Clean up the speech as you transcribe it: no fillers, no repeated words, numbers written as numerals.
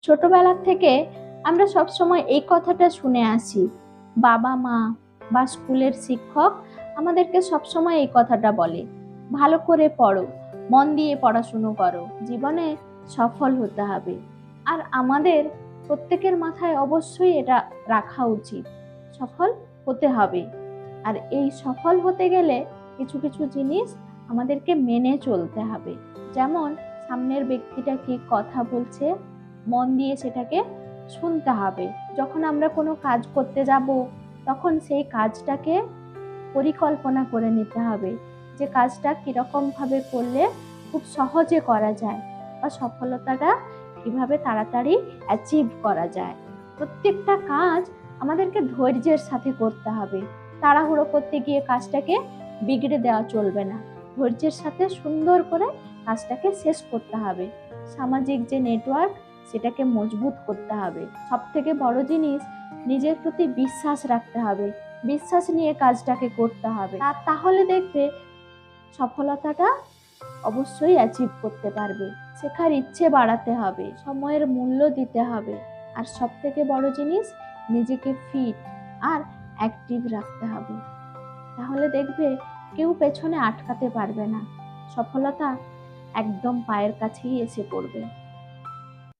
ছোটবেলা থেকে আমরা সবসময় এই কথাটা শুনে আসি। বাবা মা বা স্কুলের শিক্ষক আমাদেরকে সবসময় এই কথাটা বলে, ভালো করে পড়ো, মন দিয়ে পড়াশুনো করো, জীবনে সফল হতে হবে। আর আমাদের প্রত্যেকের মাথায় অবশ্যই এটা রাখা উচিত, সফল হতে হবে। আর এই সফল হতে গেলে কিছু কিছু জিনিস আমাদেরকে মেনে চলতে হবে। যেমন সামনের ব্যক্তিটা কি কথা বলছে, মন দিয়ে সেটাকে শুনতে হবে। যখন আমরা কোনো কাজ করতে যাব, তখন সেই কাজটাকে পরিকল্পনা করে নিতে হবে যে কাজটা কিরকম ভাবে করলে খুব সহজে করা যায় বা সফলতাটা কিভাবে তাড়াতাড়ি অ্যাচিভ করা যায়। প্রত্যেকটা কাজ আমাদেরকে ধৈর্যের সাথে করতে হবে। তাড়াহুড়ো করতে গিয়ে কাজটাকে বিগড়ে দেওয়া চলবে না। ধৈর্যের সাথে সুন্দর করে কাজটাকে শেষ করতে হবে। সামাজিক যে নেটওয়ার্ক, সেটাকে মজবুত করতে হবে। সব থেকে বড় জিনিস, নিজের প্রতি বিশ্বাস রাখতে হবে। বিশ্বাস নিয়ে কাজটাকে করতে হবে, তাহলে দেখবে সফলতাটা অবশ্যই অ্যাচিভ করতে পারবে। শেখার ইচ্ছে বাড়াতে হবে, সময়ের মূল্য দিতে হবে, আর সব থেকে বড় জিনিস, নিজেকে ফিট আর অ্যাক্টিভ রাখতে হবে। তাহলে দেখবে কেউ পেছনে আটকাতে পারবে না, সফলতা একদম পায়ের কাছেই এসে পড়বে।